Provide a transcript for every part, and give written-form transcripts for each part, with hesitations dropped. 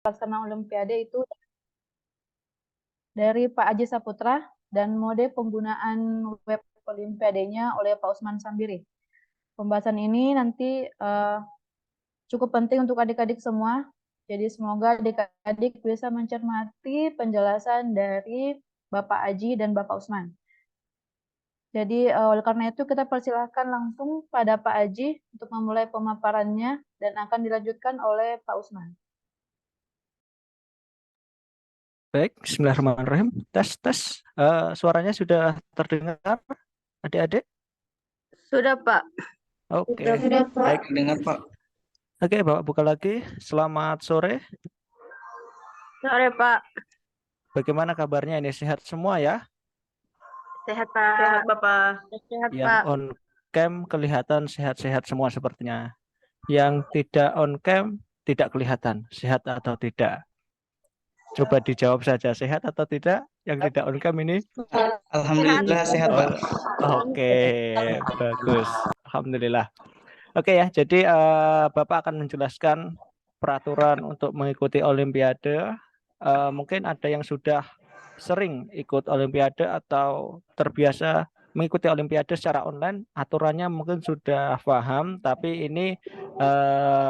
pelaksana Olimpiade itu dari Pak Aji Saputra dan mode penggunaan web Olimpiadenya oleh Pak Usman Sambiri. Pembahasan ini nanti cukup penting untuk adik-adik semua. Jadi semoga adik-adik bisa mencermati penjelasan dari Bapak Aji dan Bapak Usman. Jadi oleh karena itu kita persilahkan langsung pada Pak Aji untuk memulai pemaparannya dan akan dilanjutkan oleh Pak Usman. Baik, bismillahirrahmanirrahim. Tes. Suaranya sudah terdengar, adik-adik? Sudah, Pak. Oke. Sudah, Pak. Baik. Dengar, Pak. Oke, Bapak buka lagi. Selamat sore. Sore, Pak. Bagaimana kabarnya ini? Sehat semua ya? Sehat, Pak. Sehat, Bapak. Sehat, Yang Pak. on cam kelihatan sehat-sehat semua sepertinya. Yang tidak on cam tidak kelihatan sehat atau tidak. Coba dijawab saja, sehat atau tidak? Yang tidak on cam ini? Alhamdulillah sehat, Pak. Oke, bagus. Alhamdulillah. Oke ya, jadi Bapak akan menjelaskan peraturan untuk mengikuti Olimpiade. Mungkin ada yang sudah sering ikut Olimpiade atau terbiasa mengikuti Olimpiade secara online, aturannya mungkin sudah paham, tapi ini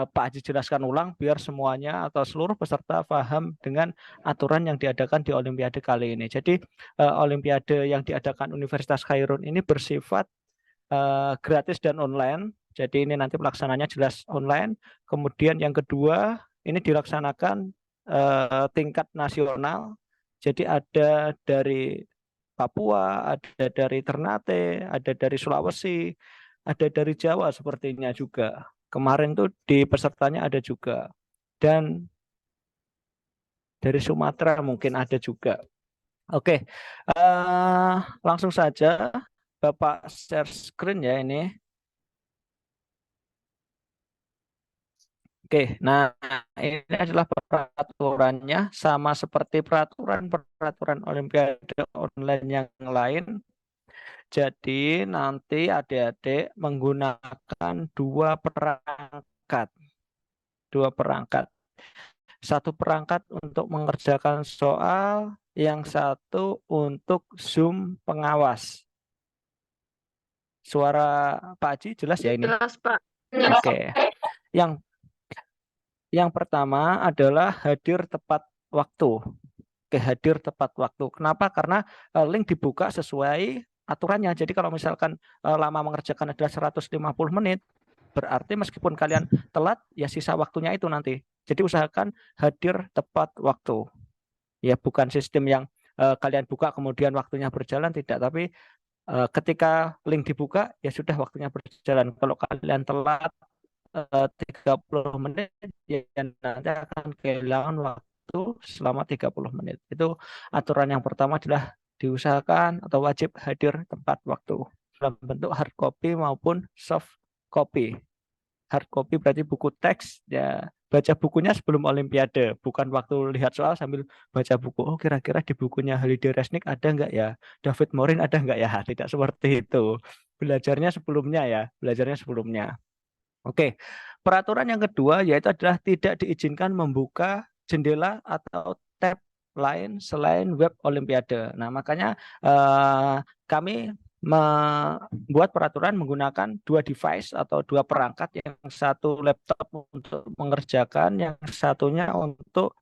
Pak Haji jelaskan ulang biar semuanya atau seluruh peserta paham dengan aturan yang diadakan di Olimpiade kali ini. Jadi Olimpiade yang diadakan Universitas Khairun ini bersifat gratis dan online. Jadi ini nanti pelaksananya jelas online. Kemudian yang kedua, ini dilaksanakan tingkat nasional. Jadi ada dari Papua, ada dari Ternate, ada dari Sulawesi, ada dari Jawa sepertinya juga. Kemarin tuh di pesertanya ada juga. Dan dari Sumatera mungkin ada juga. Oke, langsung saja Bapak share screen ya ini. Oke, nah ini adalah peraturannya sama seperti peraturan Olimpiade online yang lain. Jadi nanti adik-adik menggunakan dua perangkat. Satu perangkat untuk mengerjakan soal, yang satu untuk Zoom pengawas. Suara Pak Haji jelas ya ini? Jelas, Pak. Oke. Yang pertama adalah hadir tepat waktu. Hadir tepat waktu. Kenapa? Karena link dibuka sesuai aturannya. Jadi kalau misalkan lama mengerjakan adalah 150 menit, berarti meskipun kalian telat, ya sisa waktunya itu nanti. Jadi usahakan hadir tepat waktu. Ya bukan sistem yang kalian buka kemudian waktunya berjalan, tidak. Tapi ketika link dibuka, ya sudah waktunya berjalan. Kalau kalian telat 30 menit, ya nanti akan kehilangan waktu selama 30 menit. Itu aturan yang pertama adalah diusahakan atau wajib hadir tepat waktu dalam bentuk hard copy maupun soft copy. Hard copy berarti buku teks, ya baca bukunya sebelum Olimpiade, bukan waktu lihat soal sambil baca buku. Oh kira-kira di bukunya Holiday Resnick ada nggak ya? David Morin ada nggak ya? Tidak seperti itu. Belajarnya sebelumnya. Oke, peraturan yang kedua yaitu adalah tidak diizinkan membuka jendela atau tab lain selain web Olimpiade. Nah, makanya kami membuat peraturan menggunakan dua device atau dua perangkat, yang satu laptop untuk mengerjakan, yang satunya untuk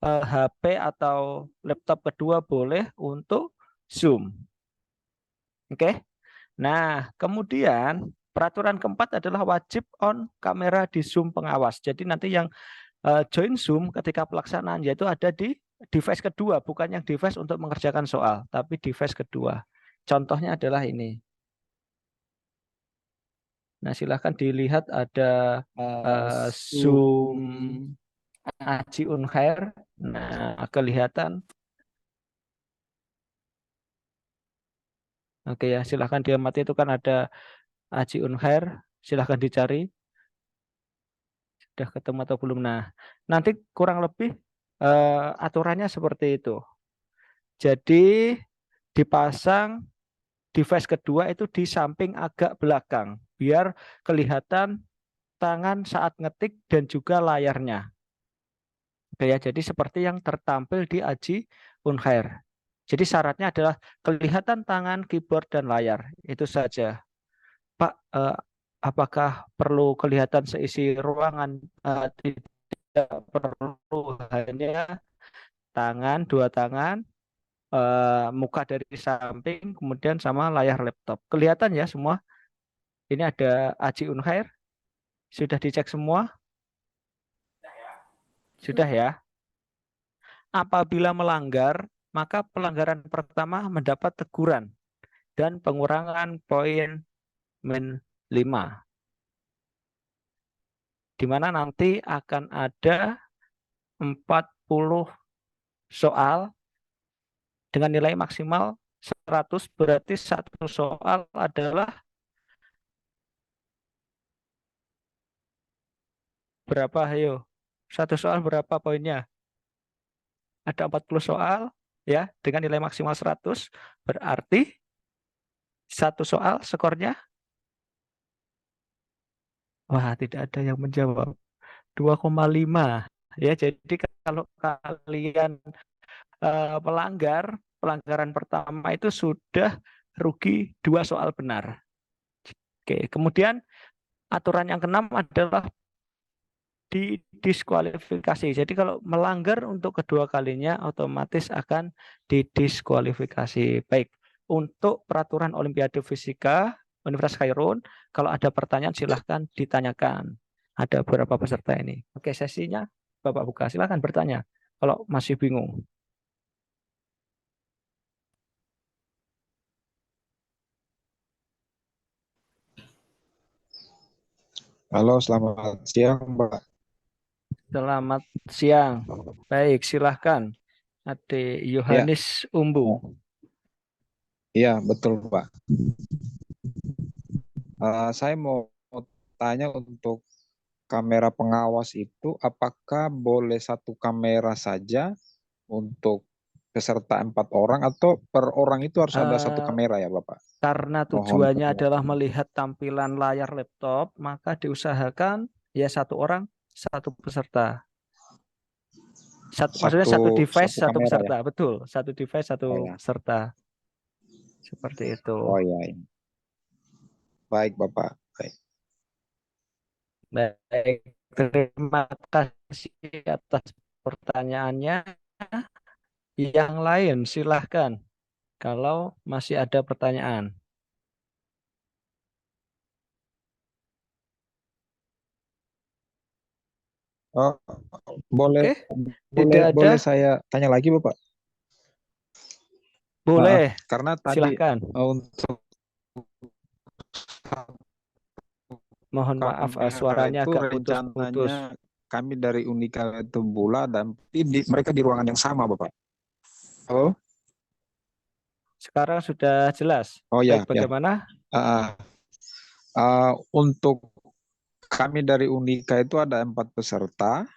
HP atau laptop kedua boleh untuk Zoom. Oke. Nah, kemudian peraturan keempat adalah wajib on kamera di Zoom pengawas. Jadi nanti yang join Zoom ketika pelaksanaan yaitu ada di device kedua, bukan yang device untuk mengerjakan soal, tapi device kedua. Contohnya adalah ini. Nah, silahkan dilihat ada Zoom Aji Unhair. Nah, kelihatan. Oke ya, silahkan diamati, itu kan ada Aji Unhair. Silahkan dicari. Sudah ketemu atau belum? Nah, nanti kurang lebih aturannya seperti itu. Jadi dipasang device kedua itu di samping agak belakang, biar kelihatan tangan saat ngetik dan juga layarnya. Oke ya, jadi seperti yang tertampil di Aji Unhair. Jadi syaratnya adalah kelihatan tangan, keyboard, dan layar. Itu saja. Pak, apakah perlu kelihatan seisi ruangan? Tidak perlu, hanya tangan, dua tangan, muka dari samping, kemudian sama layar laptop. Kelihatan ya semua? Ini ada Aji Unhair. Sudah dicek semua? Sudah ya? Apabila melanggar, maka pelanggaran pertama mendapat teguran dan pengurangan poin -5. Di mana nanti akan ada 40 soal dengan nilai maksimal 100, berarti satu soal adalah berapa? Ayo. Satu soal berapa poinnya? Ada 40 soal ya dengan nilai maksimal 100, berarti satu soal skornya, wah, tidak ada yang menjawab. 2,5 ya. Jadi kalau kalian pelanggaran pertama itu sudah rugi 2 soal benar. Oke, kemudian aturan yang keenam adalah didiskualifikasi. Jadi kalau melanggar untuk kedua kalinya otomatis akan didiskualifikasi. Baik, untuk peraturan Olimpiade Fisika Universitas Khairun, kalau ada pertanyaan silahkan ditanyakan. Ada beberapa peserta ini. Oke, sesinya Bapak buka. Silahkan bertanya kalau masih bingung. Halo, selamat siang, Pak. Selamat siang. Baik, silahkan. Adik Yohanes Umbu. Iya, betul, Pak. Saya mau tanya untuk kamera pengawas itu, apakah boleh satu kamera saja untuk peserta 4 orang atau per orang itu harus ada satu kamera ya, Bapak? Karena tujuannya adalah melihat tampilan layar laptop, maka diusahakan ya satu orang, satu peserta. Maksudnya satu device, satu kamera, peserta. ya? Betul, satu device, satu ya. peserta. Seperti itu. Oh iya. Baik, Bapak. Baik. Baik, terima kasih atas pertanyaannya. Yang lain silahkan kalau masih ada pertanyaan. Oh, boleh, Tidak ada. boleh saya tanya lagi, Bapak? Boleh. Karena tadi silahkan. Untuk mohon maaf suaranya agak putus-putus. Kami dari Unika Tubula dan mereka di ruangan yang sama, Bapak. Halo? Sekarang sudah jelas. Oh ya. Baik, bagaimana? Untuk kami dari Unika itu ada 4 peserta.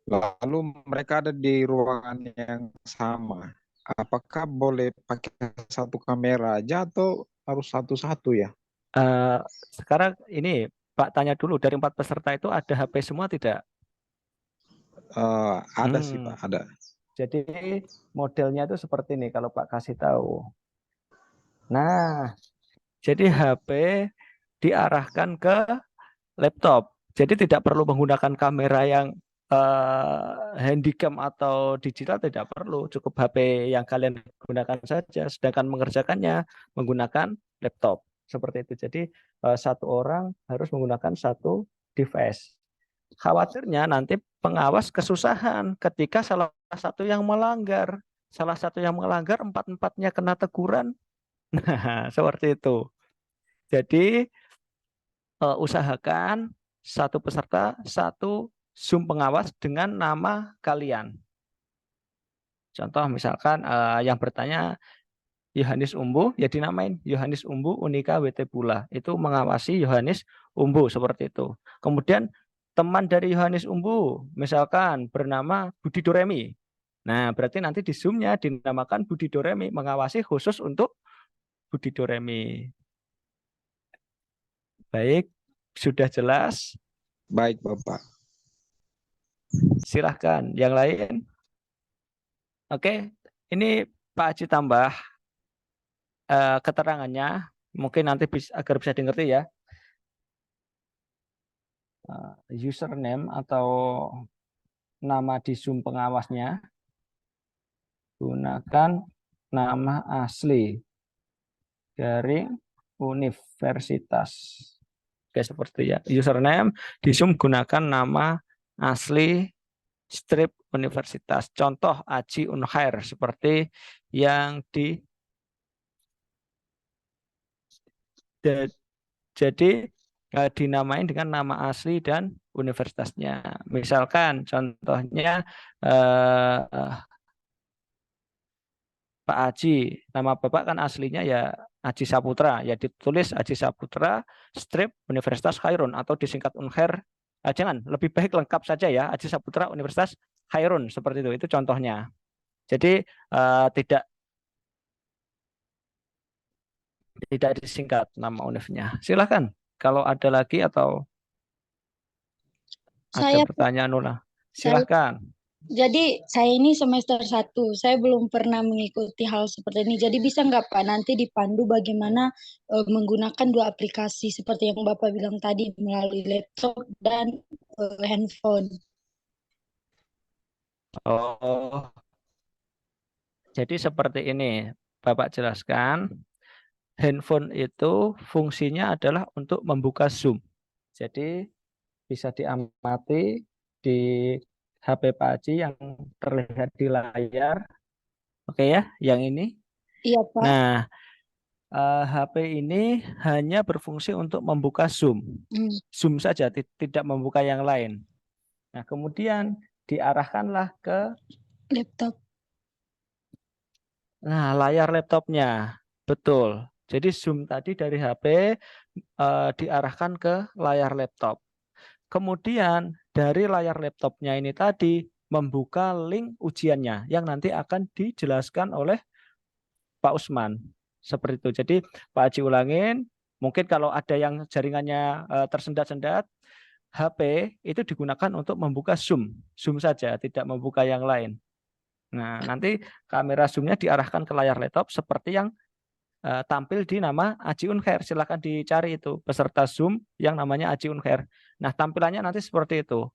Lalu mereka ada di ruangan yang sama. Apakah boleh pakai satu kamera aja atau harus satu-satu ya? Sekarang ini Pak tanya dulu, dari 4 peserta itu ada HP semua tidak? Ada sih Pak, ada. Jadi modelnya itu seperti ini kalau Pak kasih tahu. Nah, jadi HP diarahkan ke laptop. Jadi tidak perlu menggunakan kamera yang handycam atau digital, tidak perlu. Cukup HP yang kalian gunakan saja. Sedangkan mengerjakannya menggunakan laptop. Seperti itu. Jadi satu orang harus menggunakan satu device. Khawatirnya nanti pengawas kesusahan ketika salah satu yang melanggar. Salah satu yang melanggar, 4-4-nya kena teguran. Nah, seperti itu. Jadi usahakan satu peserta, satu Zoom pengawas dengan nama kalian. Contoh misalkan yang bertanya Yohanes Umbu, ya dinamain Yohanes Umbu Unika WT Pula. Itu mengawasi Yohanes Umbu, seperti itu. Kemudian teman dari Yohanes Umbu, misalkan bernama Budi Doremi. Nah, berarti nanti di Zoom-nya dinamakan Budi Doremi, mengawasi khusus untuk Budi Doremi. Baik, sudah jelas? Baik, Bapak. Silahkan. Yang lain? Oke, ini Pak Haji tambah keterangannya. Mungkin nanti agar bisa dimengerti ya. Username atau nama di Zoom pengawasnya gunakan nama asli dari universitas. Oke, seperti ya. Username di Zoom gunakan nama asli strip universitas. Contoh Aji Unhair seperti yang jadi dinamain dengan nama asli dan universitasnya. Misalkan contohnya Pak Aji, nama Bapak kan aslinya ya Aji Saputra, ya ditulis Aji Saputra strip Universitas Khairun atau disingkat Unhair. Jangan, lebih baik lengkap saja ya Aji Saputra Universitas Khairun seperti itu contohnya. Jadi tidak disingkat nama univnya. Silakan kalau ada lagi atau ada pertanyaan Nula. Silakan. Jadi saya ini semester 1, saya belum pernah mengikuti hal seperti ini. Jadi bisa nggak Pak nanti dipandu bagaimana menggunakan 2 aplikasi seperti yang Bapak bilang tadi melalui laptop dan handphone. Oh, jadi seperti ini, Bapak jelaskan. Handphone itu fungsinya adalah untuk membuka Zoom. Jadi bisa diamati di HP Pak Haji yang terlihat di layar. Oke ya, yang ini. Iya Pak. Nah, HP ini hanya berfungsi untuk membuka Zoom. Zoom saja, tidak membuka yang lain. Nah, kemudian diarahkanlah ke laptop. Nah, layar laptopnya. Betul. Jadi Zoom tadi dari HP diarahkan ke layar laptop. Kemudian dari layar laptopnya ini tadi membuka link ujiannya yang nanti akan dijelaskan oleh Pak Usman. Seperti itu. Jadi Pak Haji ulangin, mungkin kalau ada yang jaringannya tersendat-sendat, HP itu digunakan untuk membuka Zoom. Zoom saja, tidak membuka yang lain. Nah, nanti kamera zoom-nya diarahkan ke layar laptop seperti yang tampil di nama Aji Unhair. Silakan dicari itu peserta Zoom yang namanya Aji Unhair. Nah, tampilannya nanti seperti itu.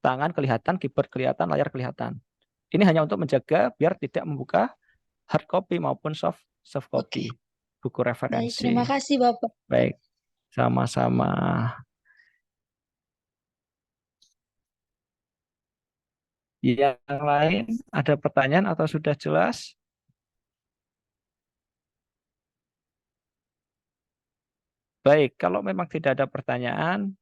Tangan kelihatan, keyboard kelihatan, layar kelihatan. Ini hanya untuk menjaga biar tidak membuka hard copy maupun soft copy buku Baik, referensi. terima kasih Bapak. Baik, sama-sama. Yang lain ada pertanyaan atau sudah jelas? Baik, kalau memang tidak ada pertanyaan,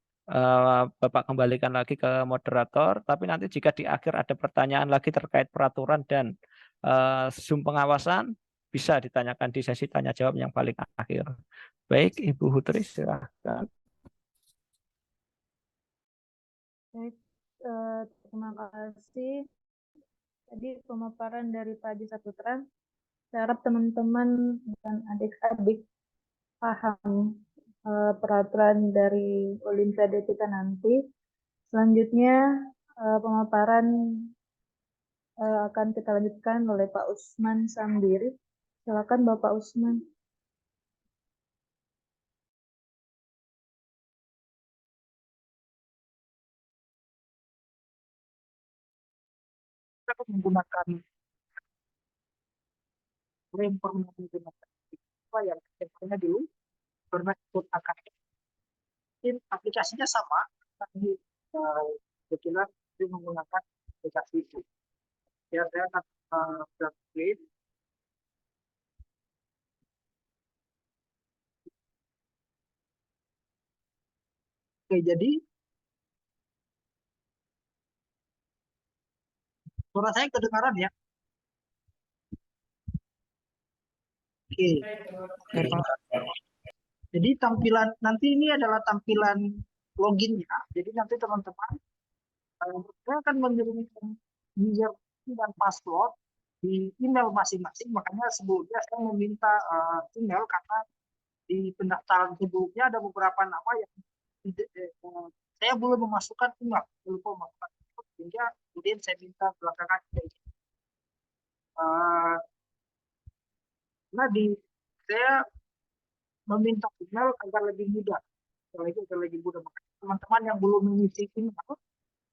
Bapak kembalikan lagi ke moderator. Tapi nanti jika di akhir ada pertanyaan lagi terkait peraturan dan Zoom pengawasan, bisa ditanyakan di sesi tanya jawab yang paling akhir. Baik, Ibu Hutri, silakan. Baik, terima kasih. Tadi pemaparan dari Pak Haji Saputra. Saya harap teman-teman dan adik-adik paham peraturan dari Olimpiade kita nanti. Selanjutnya pemaparan akan kita lanjutkan oleh Pak Usman Sambiri. Silakan Bapak Usman. Kita menggunakan yang contohnya dulu karena ikut akan aplikasinya sama, tapi kebetulan dia menggunakan aplikasi itu. Ya, saya akan klik. Oke, jadi suara saya kedengaran ya? Oke. Jadi tampilan nanti ini adalah tampilan loginnya. Jadi nanti teman-teman saya akan mengirimkan user dan password di email masing-masing. Makanya sebelumnya saya meminta email karena di pendaftaran sebelumnya ada beberapa nama yang saya belum memasukkan email, belum memasukkan sehingga kemudian saya minta belakangan nah saya meminta email agar lebih mudah, agar lebih mudah. Teman-teman yang belum mengisi email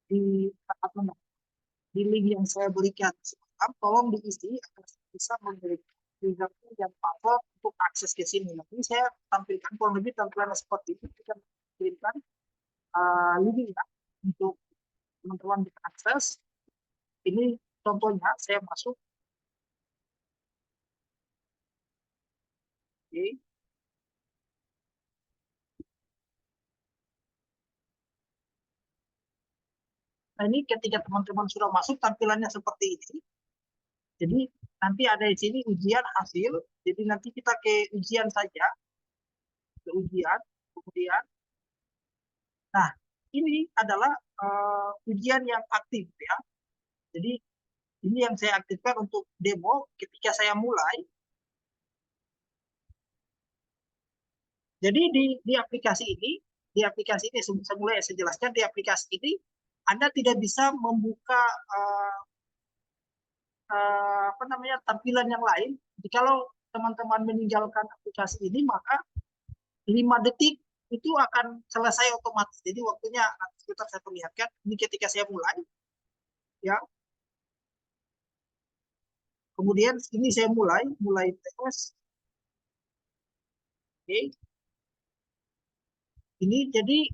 di saat di link yang saya berikan, tolong diisi agar saya bisa memberikan username dan password untuk akses ke sini. Nanti saya tampilkan kurang lebih tampilan seperti itu. Kita berikan link ya, untuk teman-teman bisa akses. Ini contohnya saya masuk. Oke. Nah, ini ketika teman-teman sudah masuk tampilannya seperti ini. Jadi nanti ada di sini ujian hasil. Jadi nanti kita ke ujian saja. Ke ujian. Kemudian. Nah, ini adalah ujian yang aktif ya. Jadi ini yang saya aktifkan untuk demo ketika saya mulai. Jadi di aplikasi ini, saya mulai saya jelaskan, di aplikasi ini Anda tidak bisa membuka tampilan yang lain. Jikalau teman-teman meninggalkan aplikasi ini, maka 5 detik itu akan selesai otomatis. Jadi waktunya sekitar saya perlihatkan. Ini ketika saya mulai, ya. Kemudian ini saya mulai tes. Oke. Ini jadi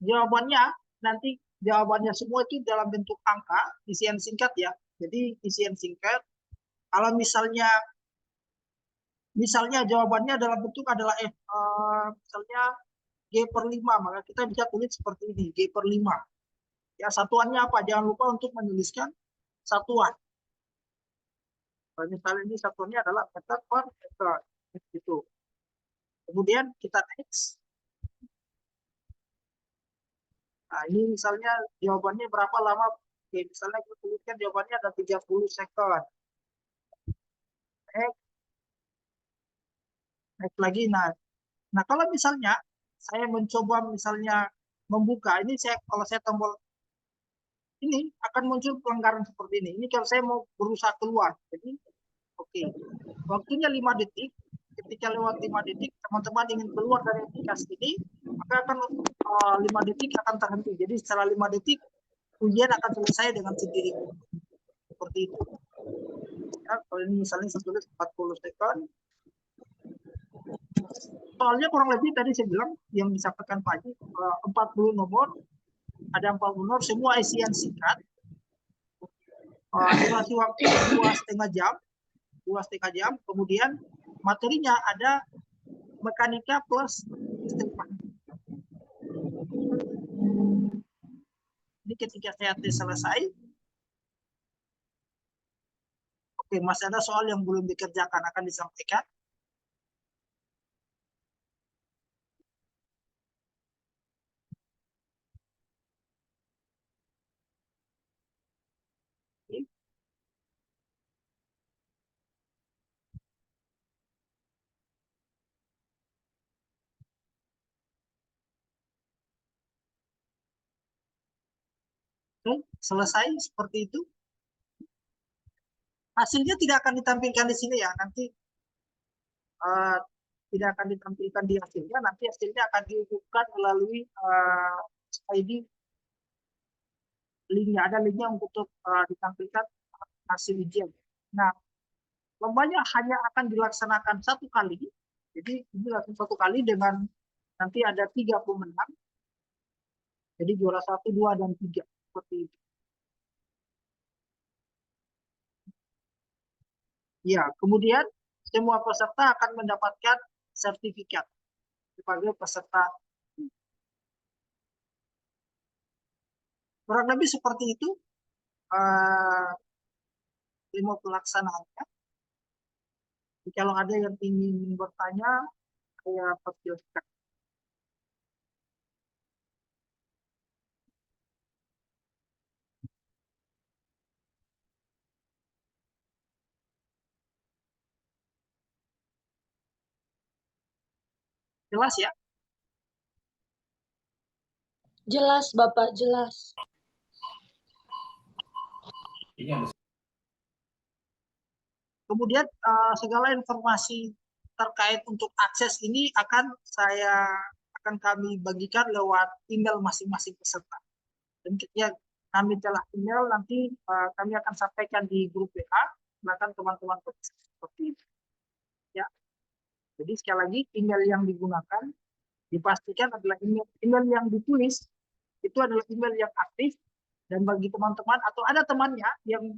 jawabannya nanti jawabannya semua itu dalam bentuk angka, isian singkat ya. Jadi isian singkat. Kalau misalnya jawabannya dalam bentuk adalah misalnya G/5, maka kita bisa tulis seperti ini, G/5. Ya, satuannya apa? Jangan lupa untuk menuliskan satuan. Misalnya ini satuannya adalah meter per meter. Gitu. Kemudian kita next. Nah, ini misalnya jawabannya berapa lama? Oke, misalnya kita tuliskan jawabannya ada 30 second. Next lagi. Nah, kalau misalnya saya mencoba misalnya membuka, ini kalau saya tombol ini akan muncul pelanggaran seperti ini. Ini kalau saya mau berusaha keluar. Jadi, oke. Waktunya 5 detik. Ketika lewat 5 detik, teman-teman ingin keluar dari aplikasi ini, maka akan 5 detik akan terhenti. Jadi setelah 5 detik, ujian akan selesai dengan sendiri. Seperti itu. Ya, kalau ini misalnya saya tulis 40 second. Soalnya kurang lebih tadi saya bilang, yang disampaikan Pak Haji, 40 nomor, ada 40 nomor, semua isian singkat. Durasi waktu 2,5 jam. 2,5 jam. Kemudian materinya ada mekanika plus listrik. Ini ketika saya tes selesai. Oke, masih ada soal yang belum dikerjakan, akan disampaikan. Oke, selesai seperti itu. Hasilnya tidak akan ditampilkan di sini ya, nanti tidak akan ditampilkan di hasilnya, nanti hasilnya akan diumumkan melalui ID linknya, ada linknya untuk ditampilkan hasil ujian. Nah, lombanya hanya akan dilaksanakan 1 kali, jadi ini langsung 1 kali dengan nanti ada 3 pemenang, jadi juara 1, 2, dan 3 seperti itu. Ya, kemudian semua peserta akan mendapatkan sertifikat sebagai peserta. Kurang lebih seperti itu demo pelaksanaannya. Kalau ada yang ingin bertanya, saya persilakan. Jelas ya? Jelas, Bapak, jelas. Kemudian segala informasi terkait untuk akses ini akan kami bagikan lewat email masing-masing peserta. Dan ketika kami telah email, nanti kami akan sampaikan di grup WA, silakan teman-teman seperti itu. Ya. Jadi sekali lagi email yang digunakan dipastikan adalah email yang ditulis itu adalah email yang aktif, dan bagi teman-teman atau ada temannya yang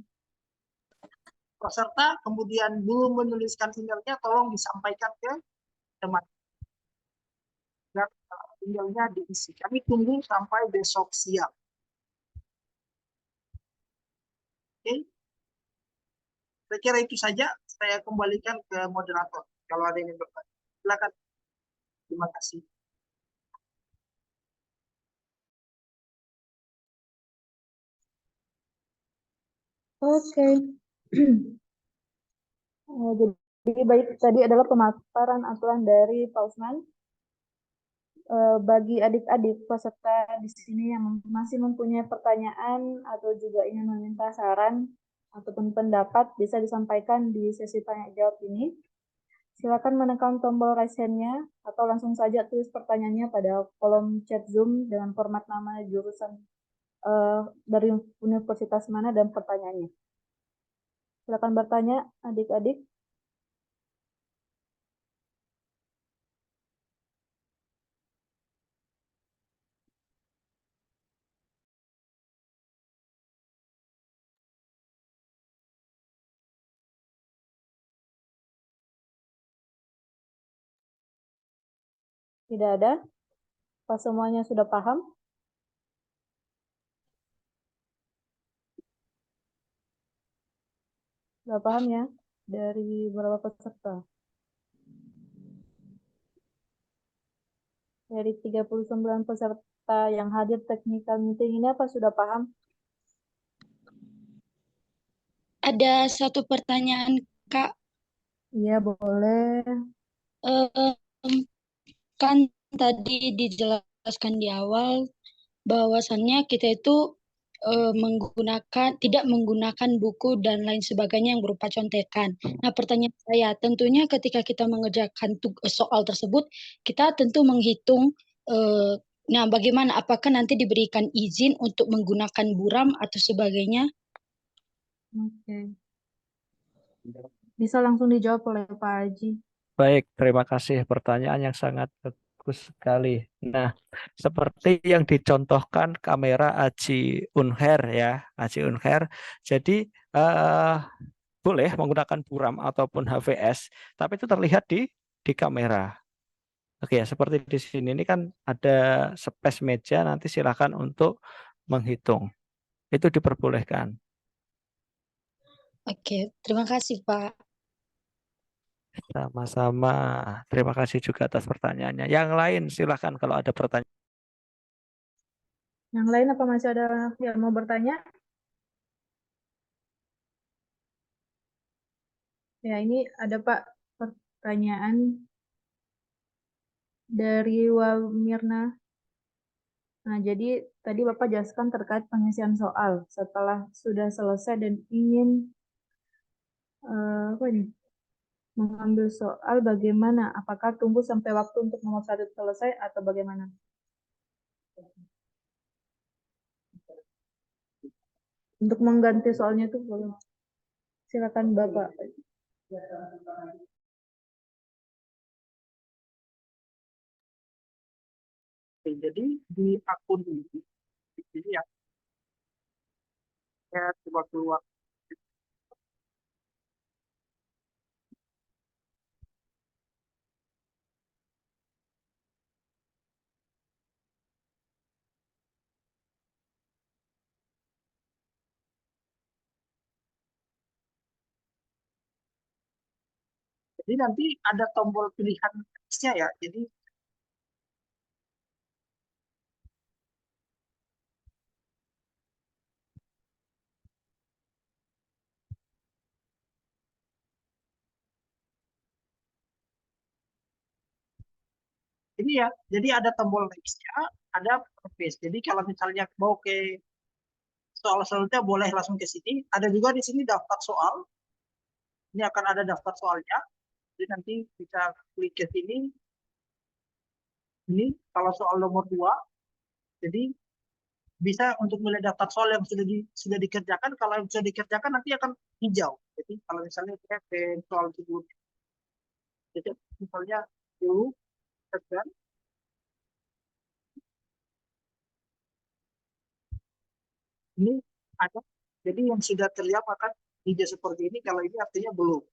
peserta kemudian belum menuliskan emailnya, tolong disampaikan ke teman dan emailnya diisi. Kami tunggu sampai besok siang. Oke, saya kira itu saja. Saya kembalikan ke moderator kalau ada yang bertanya. Silakan. Terima kasih. Oke. Jadi baik, tadi adalah pemaparan aturan dari Pak Usman. Bagi adik-adik peserta di sini yang masih mempunyai pertanyaan atau juga ingin meminta saran ataupun pendapat, bisa disampaikan di sesi tanya jawab ini. Silakan menekan tombol raise hand-nya atau langsung saja tulis pertanyaannya pada kolom chat Zoom dengan format nama jurusan dari universitas mana dan pertanyaannya. Silakan bertanya, adik-adik. Tidak ada? Apa semuanya sudah paham? Sudah paham ya? Dari beberapa peserta. Dari 39 peserta yang hadir technical meeting ini, apa sudah paham? Ada satu pertanyaan, Kak. Iya, boleh. Kan tadi dijelaskan di awal bahwasannya kita itu tidak menggunakan buku dan lain sebagainya yang berupa contekan. Nah, pertanyaan saya, tentunya ketika kita mengerjakan soal tersebut, kita tentu menghitung, nah bagaimana, apakah nanti diberikan izin untuk menggunakan buram atau sebagainya? Oke. Bisa langsung dijawab oleh Pak Haji. Baik, terima kasih. Pertanyaan yang sangat bagus sekali. Nah, seperti yang dicontohkan kamera Aji Unher ya, Aji Unher. Jadi boleh menggunakan buram ataupun HVS, tapi itu terlihat di kamera. Oke ya, seperti di sini ini kan ada space meja, nanti silakan untuk menghitung. Itu diperbolehkan. Oke, terima kasih, Pak. Sama-sama. Terima kasih juga atas pertanyaannya. Yang lain silakan kalau ada pertanyaan. Yang lain apa masih ada yang mau bertanya? Ya, ini ada Pak pertanyaan dari Walmirna. Nah, jadi tadi Bapak jelaskan terkait pengisian soal. Setelah sudah selesai dan ingin mengambil soal, bagaimana? Apakah tunggu sampai waktu untuk nomor 1 selesai atau bagaimana? Untuk mengganti soalnya itu boleh. Silakan Bapak. Oke, jadi di akun ini ya, saya coba keluar. Jadi nanti ada tombol pilihan teksnya ya. Jadi ini ya, jadi ada tombol nextnya, ada paste. Jadi kalau misalnya mau ke soal selanjutnya boleh langsung ke sini. Ada juga di sini daftar soal. Ini akan ada daftar soalnya. Jadi nanti bisa klik ke sini. Ini kalau soal nomor 2. Jadi bisa untuk melihat daftar soal yang sudah dikerjakan. Kalau yang sudah dikerjakan nanti akan hijau. Jadi kalau misalnya kita ke soal sebelumnya. Jadi misalnya dulu kerjaan. Ini ada. Jadi yang sudah terlihat akan hijau seperti ini. Kalau ini artinya belum.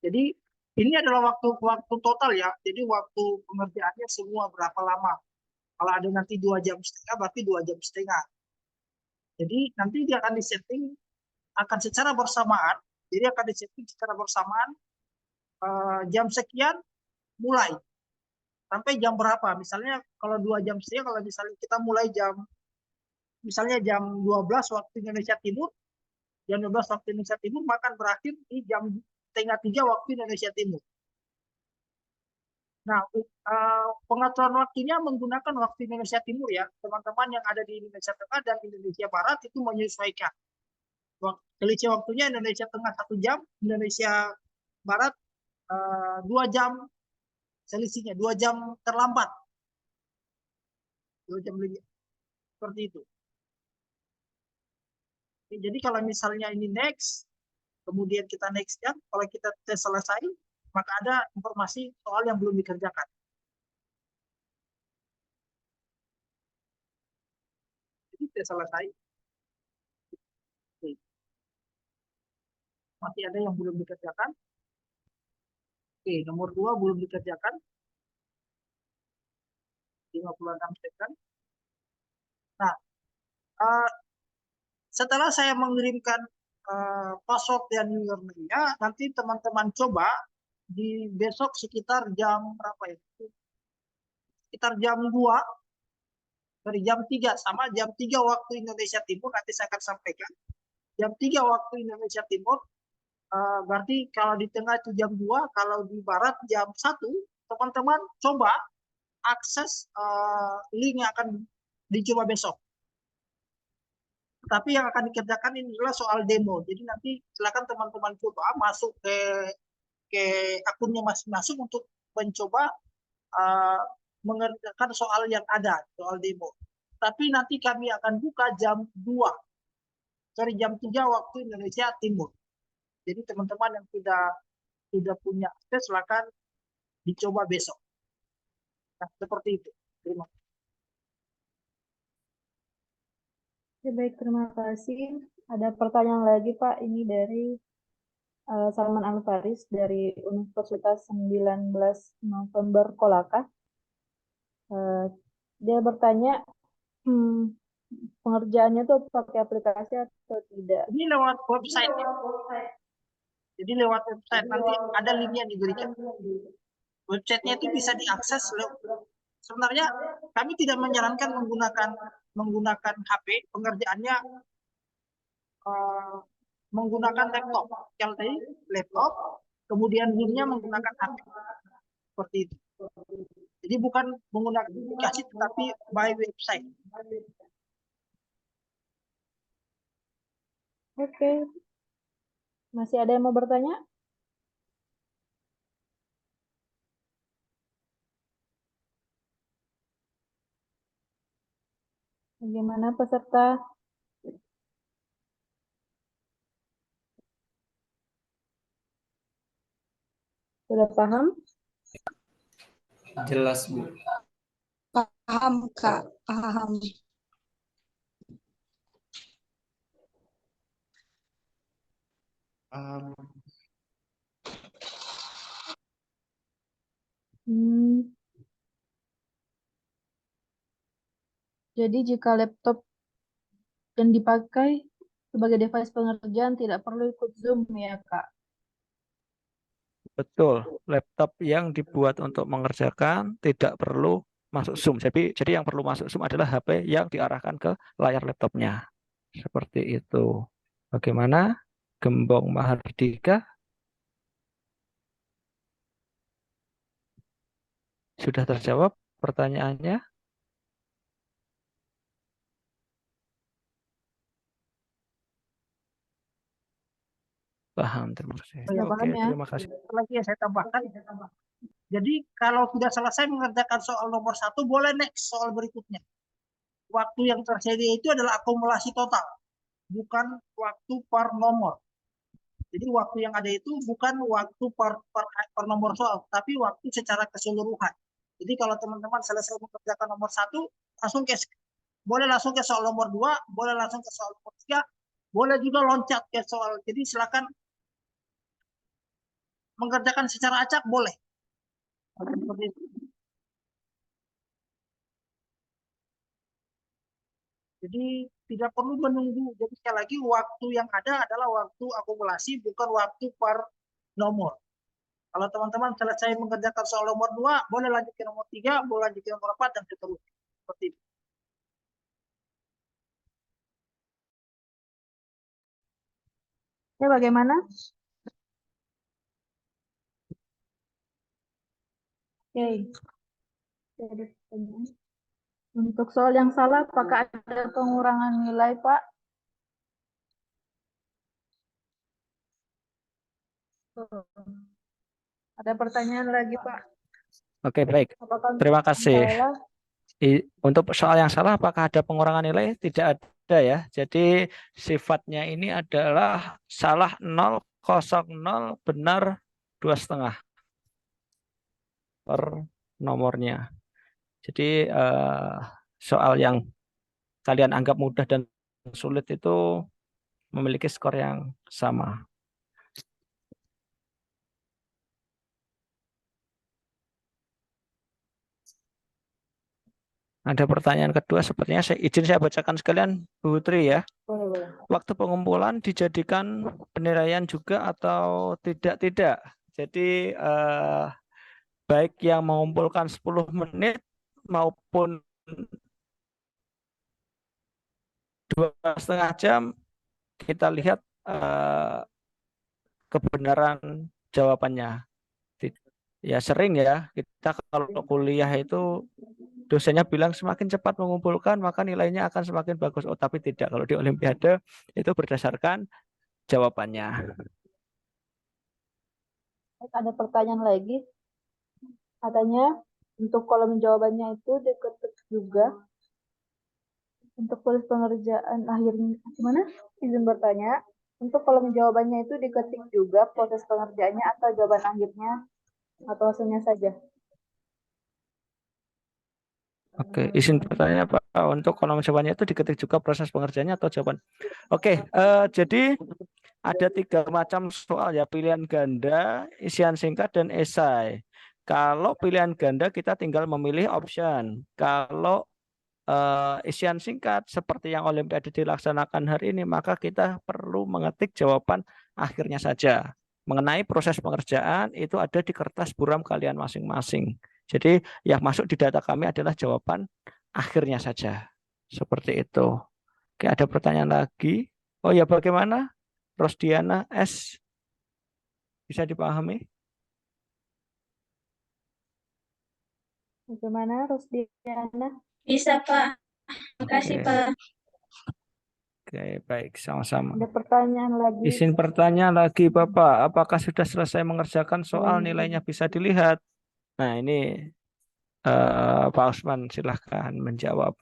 Jadi ini adalah waktu total ya. Jadi waktu pengerjaannya semua berapa lama. Kalau ada nanti 2,5 jam, berarti 2,5 jam. Jadi nanti dia akan disetting akan secara bersamaan. Jadi akan disetting secara bersamaan jam sekian mulai sampai jam berapa. Misalnya kalau 2,5 jam, kalau misalnya kita mulai misalnya jam 12 waktu Indonesia Timur, jam 12 waktu Indonesia Timur, maka berakhir di jam setengah 3 waktu Indonesia Timur. Nah, pengaturan waktunya menggunakan waktu Indonesia Timur ya. Teman-teman yang ada di Indonesia Tengah dan Indonesia Barat itu menyesuaikan. Selisih waktunya Indonesia Tengah 1 jam, Indonesia Barat 2 jam selisihnya, 2 jam terlambat. 2 jam lebih. Seperti itu. Jadi kalau misalnya ini next, kemudian kita next jam, kalau kita tes selesai, maka ada informasi soal yang belum dikerjakan. Jadi tes selesai. Masih ada yang belum dikerjakan. Oke, nomor 2 belum dikerjakan. 56 second. Nah, setelah saya mengirimkan password dan username-nya, nanti teman-teman coba di besok sekitar jam berapa ya? Sekitar jam 2 dari jam 3 sama jam 3 waktu Indonesia Timur, nanti saya akan sampaikan. Jam 3 waktu Indonesia Timur, berarti kalau di tengah itu jam 2, kalau di barat jam 1, teman-teman coba akses link yang akan dicoba besok. Tapi yang akan dikerjakan ini adalah soal demo. Jadi nanti silakan teman-teman coba masuk ke akunnya masing-masing untuk mencoba mengerjakan soal yang ada, soal demo. Tapi nanti kami akan buka jam 2. Sorry, jam 3 waktu Indonesia Timur. Jadi teman-teman yang sudah punya akses silakan dicoba besok. Nah, seperti itu. Terima kasih. Ya, baik, terima kasih. Ada pertanyaan lagi, Pak. Ini dari Salman Al-Faris dari Universitas 19 November Kolaka. Dia bertanya, pengerjaannya tuh pakai aplikasi atau tidak? Ini lewat website. Jadi lewat website nanti ada link yang diberikan. Websitenya itu bisa diakses. Sebenarnya kami tidak menyarankan menggunakan HP. Pengerjaannya menggunakan laptop. Yang tadi laptop, kemudian linknya menggunakan HP. Seperti itu. Jadi bukan menggunakan aplikasi tetapi by website. Oke. Masih ada yang mau bertanya? Bagaimana peserta? Sudah paham? Jelas, Bu. Paham, Kak. Paham. Jadi jika laptop yang dipakai sebagai device pengerjaan tidak perlu ikut Zoom ya, Kak? Betul, laptop yang dibuat untuk mengerjakan tidak perlu masuk Zoom. Jadi yang perlu masuk Zoom adalah HP yang diarahkan ke layar laptopnya. Seperti itu. Bagaimana, Gembong Mahardika? Sudah terjawab pertanyaannya? Paham, terima kasih. Oh ya, Oke, paham ya. terima kasih. satu lagi yang saya tambahkan. Jadi kalau sudah selesai mengerjakan soal nomor 1, boleh next soal berikutnya. Waktu yang tersedia itu adalah akumulasi total, bukan waktu per nomor. Jadi waktu yang ada itu bukan waktu per nomor soal, tapi waktu secara keseluruhan. Jadi kalau teman-teman selesai mengerjakan nomor 1, boleh langsung ke soal nomor 2, boleh langsung ke soal nomor 3, boleh juga loncat ke soal. Jadi silakan mengerjakan secara acak, boleh. Seperti itu. Jadi tidak perlu menunggu. Jadi sekali lagi waktu yang ada adalah waktu akumulasi, bukan waktu per nomor. Kalau teman-teman selesai mengerjakan soal nomor 2, boleh lanjut ke nomor 3, boleh lanjut ke nomor 4, dan seterusnya. Seperti itu. Ya, bagaimana? Oke. Jadi, untuk soal yang salah, apakah ada pengurangan nilai, Pak? Ada pertanyaan lagi, Pak? Oke, baik. Apakah Terima kasih. salah? Untuk soal yang salah, apakah ada pengurangan nilai? Tidak ada ya. Jadi sifatnya ini adalah salah 0, kosong 0, benar 2,5 per nomornya. Jadi soal yang kalian anggap mudah dan sulit itu memiliki skor yang sama. Ada pertanyaan kedua, sepertinya saya bacakan sekalian, Bu Tri ya. Boleh. Waktu pengumpulan dijadikan penilaian juga atau tidak? Jadi baik yang mengumpulkan 10 menit maupun 2,5 jam, kita lihat kebenaran jawabannya. Ya sering ya, kita kalau kuliah itu dosennya bilang semakin cepat mengumpulkan maka nilainya akan semakin bagus. Oh, tapi tidak. Kalau di Olimpiade itu berdasarkan jawabannya. Ada pertanyaan lagi. Katanya untuk kolom jawabannya itu diketik juga. Untuk tulis pengerjaan akhirnya gimana? Izin bertanya. Untuk kolom jawabannya itu diketik juga proses pengerjaannya atau jawaban akhirnya atau hasilnya saja. Oke, izin bertanya Pak, untuk kolom jawabannya itu diketik juga proses pengerjaannya atau jawaban. Oke, jadi ada 3 macam soal ya, pilihan ganda, isian singkat, dan esai. Kalau pilihan ganda kita tinggal memilih option. Kalau isian singkat seperti yang Olimpiade dilaksanakan hari ini, maka kita perlu mengetik jawaban akhirnya saja. Mengenai proses pengerjaan itu ada di kertas buram kalian masing-masing. Jadi yang masuk di data kami adalah jawaban akhirnya saja. Seperti itu. Oke, ada pertanyaan lagi? Oh ya, bagaimana? Rosdiana S. Bisa dipahami? Bagaimana Rosdiana? Bisa, Pak. Terima kasih, Oke. Pak. Oke, baik, sama-sama. Ada pertanyaan lagi. Izin pertanyaan lagi, Bapak. Apakah sudah selesai mengerjakan soal nilainya bisa dilihat? Nah, ini Pak Usman silahkan menjawab.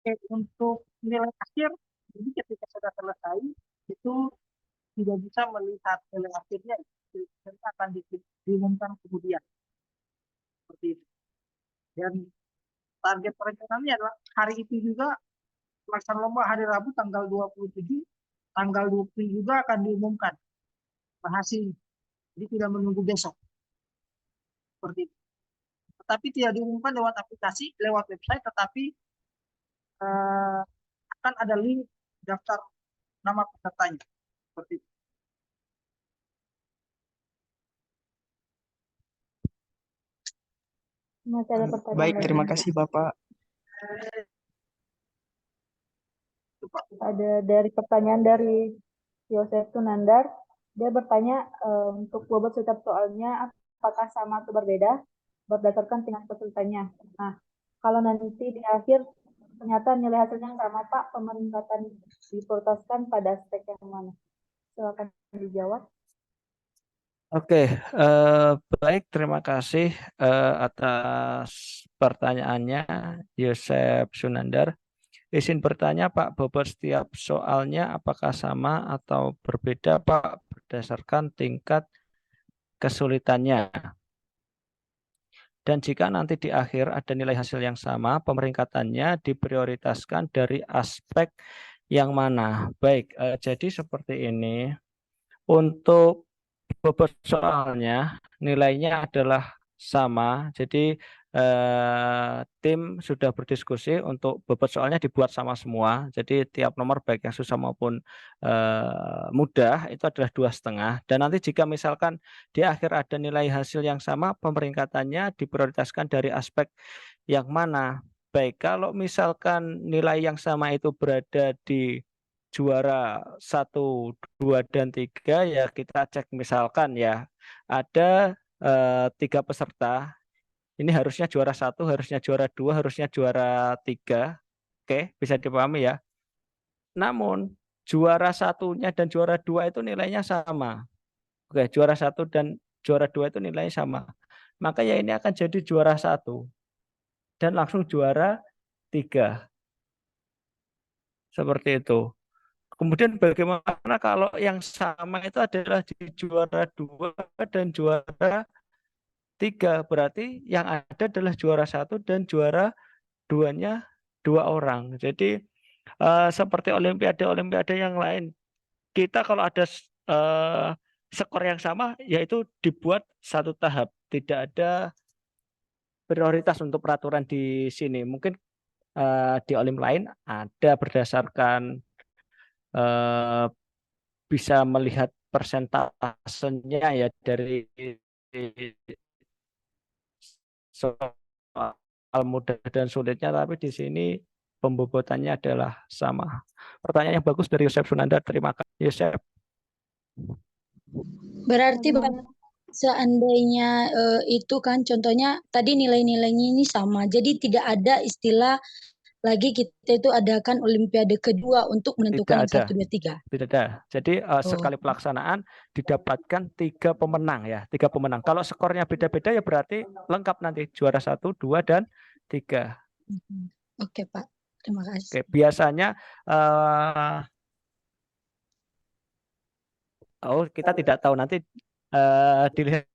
Oke, untuk nilai akhir, jadi ketika sudah selesai, itu tidak bisa melihat nilai akhirnya, itu akan diumumkan kemudian. Seperti itu. Dan target perencanaannya adalah hari itu juga pelaksanaan lomba hari Rabu tanggal 27, tanggal 20 juga akan diumumkan hasil. Jadi tidak menunggu besok. Seperti itu. Tetapi tidak diumumkan lewat aplikasi, lewat website, tetapi akan ada link daftar nama pesertanya. Seperti itu. Masih ada pertanyaan Baik, lagi. terima kasih Bapak. Ada dari pertanyaan dari Yosef Tunandar. Dia bertanya untuk bobot setiap soalnya apakah sama atau berbeda berdasarkan tingkat kesulitannya. Nah, kalau nanti di akhir ternyata nilai hasilnya yang sama Pak, pemeringkatan diprioritaskan pada aspek yang mana? Silakan dijawab. Oke, baik, terima kasih atas pertanyaannya, Yosep Sunandar. Izin bertanya Pak, bobot setiap soalnya apakah sama atau berbeda Pak berdasarkan tingkat kesulitannya? Dan jika nanti di akhir ada nilai hasil yang sama, pemeringkatannya diprioritaskan dari aspek yang mana? Baik, jadi seperti ini. Untuk bobot soalnya nilainya adalah sama. Jadi tim sudah berdiskusi untuk bobot soalnya dibuat sama semua. Jadi tiap nomor baik yang susah maupun mudah itu adalah 2,5. Dan nanti jika misalkan di akhir ada nilai hasil yang sama, pemeringkatannya diprioritaskan dari aspek yang mana. Baik, kalau misalkan nilai yang sama itu berada di juara 1, 2, dan 3, ya kita cek misalkan ya ada 3 peserta. Ini harusnya juara 1, harusnya juara 2, harusnya juara 3. Oke, bisa dipahami ya. Namun juara 1-nya dan juara 2 itu nilainya sama. Oke, juara 1 dan juara 2 itu nilainya sama. Maka ya ini akan jadi juara 1 dan langsung juara 3. Seperti itu. Kemudian bagaimana kalau yang sama itu adalah di juara 2 dan juara 3? Berarti yang ada adalah juara 1 dan juara 2-nya 2 orang. Jadi seperti olimpiade-olimpiade yang lain, kita kalau ada skor yang sama, yaitu dibuat satu tahap. Tidak ada prioritas untuk peraturan di sini. Mungkin di olim lain ada berdasarkan bisa melihat persentasenya ya dari soal mudah dan sulitnya, tapi di sini pembobotannya adalah sama. Pertanyaan yang bagus dari Yosep Sunandar. Terima kasih, Yosep. Berarti seandainya itu kan contohnya tadi nilai-nilainya ini sama, jadi tidak ada istilah lagi kita itu adakan olimpiade kedua untuk menentukan yang 1, 2, 3. Tidak ada. Jadi sekali pelaksanaan didapatkan 3 pemenang ya, 3 pemenang. Kalau skornya beda-beda ya berarti lengkap nanti juara 1, 2, dan 3. Oke Pak, terima kasih. Oke, biasanya kita tidak tahu, nanti dilihat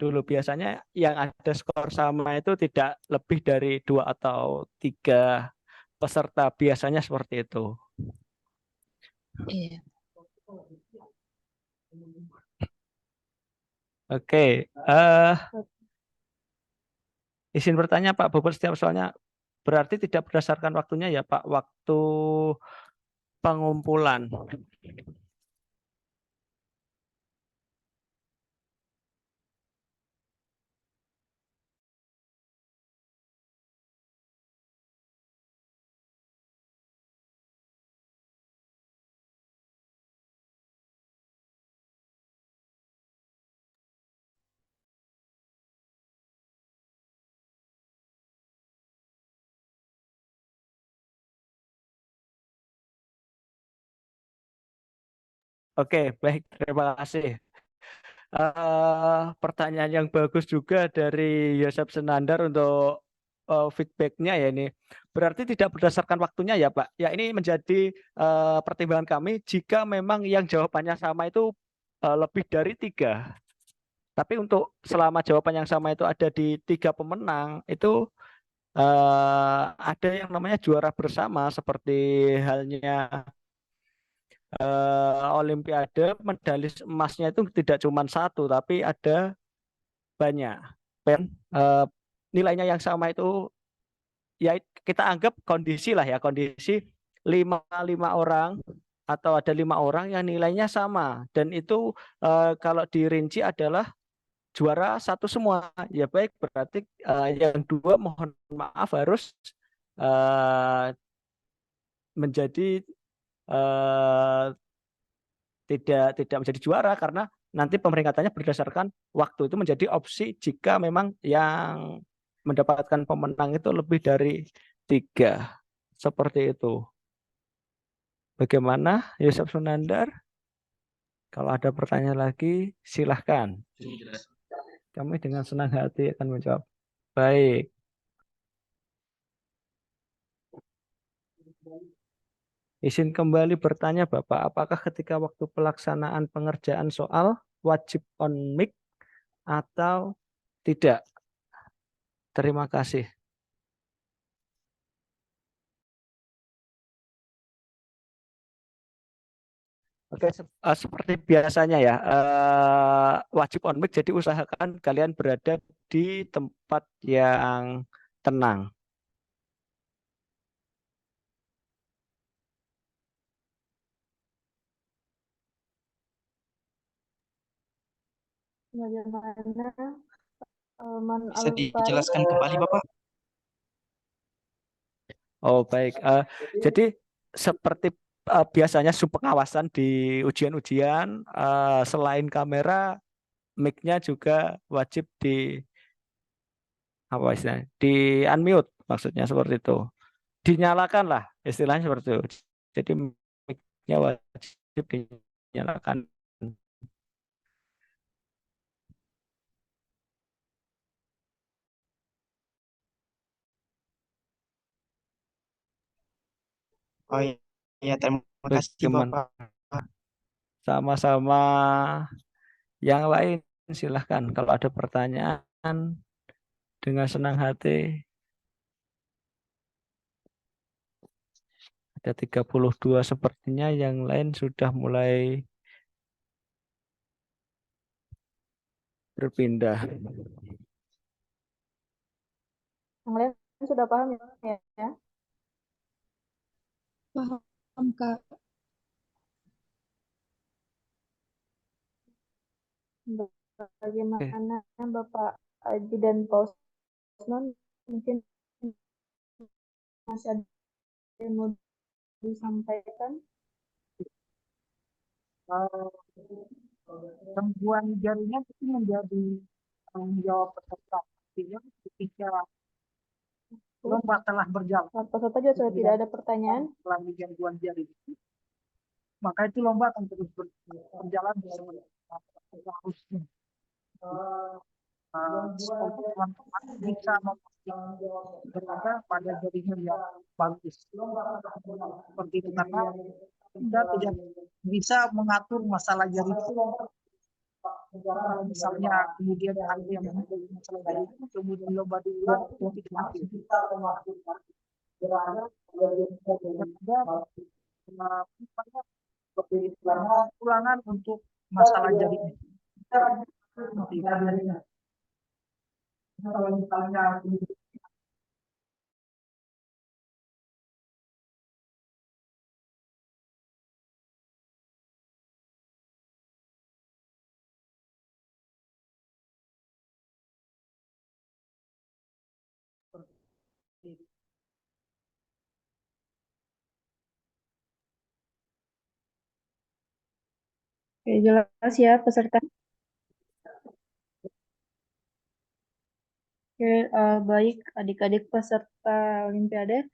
dulu. Biasanya yang ada skor sama itu tidak lebih dari 2 atau 3 peserta, biasanya seperti itu. Iya. Oke, izin bertanya Pak, bobot setiap soalnya berarti tidak berdasarkan waktunya ya Pak, waktu pengumpulan. Oke, baik, terima kasih. Pertanyaan yang bagus juga dari Yosep Senandar untuk feedbacknya ya ini. Berarti tidak berdasarkan waktunya ya Pak. Ya ini menjadi pertimbangan kami jika memang yang jawabannya sama itu lebih dari 3. Tapi untuk selama jawaban yang sama itu ada di 3 pemenang, itu ada yang namanya juara bersama, seperti halnya Olimpiade, medali emasnya itu tidak cuma 1, tapi ada banyak. Nilainya yang sama itu ya kita anggap kondisi lah ya, kondisi 5 orang atau ada 5 orang yang nilainya sama, dan itu kalau dirinci adalah juara 1 semua. Ya baik, berarti yang 2 mohon maaf harus menjadi tidak menjadi juara, karena nanti pemeringkatannya berdasarkan waktu. Itu menjadi opsi jika memang yang mendapatkan pemenang itu lebih dari 3. seperti itu. Bagaimana, Yusuf Sunandar? Kalau ada pertanyaan lagi, silahkan. Kami dengan senang hati akan menjawab. Baik. Izin kembali bertanya Bapak, apakah ketika waktu pelaksanaan pengerjaan soal wajib on mic atau tidak? Terima kasih. Oke, seperti biasanya ya, wajib on mic, jadi usahakan kalian berada di tempat yang tenang. Bagaimana Man Bisa Al-Farid? dijelaskan kembali, Bapak? Oh baik, jadi seperti biasanya pengawasan di ujian-ujian, selain kamera, mic-nya juga wajib di apa istilahnya, di unmute, maksudnya seperti itu. Dinyalakan lah, istilahnya seperti itu. Jadi mic-nya wajib dinyalakan. Oh iya, terima kasih, Bagaimana? Bapak. Sama-sama. Yang lain silahkan kalau ada pertanyaan, dengan senang hati. Ada 32 sepertinya, yang lain sudah mulai berpindah. Yang lain sudah paham ya? Paham, Kak. Bagaimana Bapak Aji dan Pak Usman, mungkin masih ada yang mau disampaikan? Gangguan jaringan itu menjadi tanggung jawab peserta. Artinya ketika lomba telah berjalan, Peserta juga sudah tidak ada pertanyaan. melalui gangguan jaringan, maka itu lomba akan terus berjalan seharusnya. Teman-teman bisa memastikan berada pada jaringan yang bagus. Seperti itu, karena Anda tidak bisa mengatur masalah jaringan. Misalnya kemudian ada yang masalah jaringan, kemudian lomba diulang, itu tidak adil. Ada ulangan untuk masalah jaringan. Oke, jelas ya peserta. Oke, baik adik-adik peserta Olimpiade.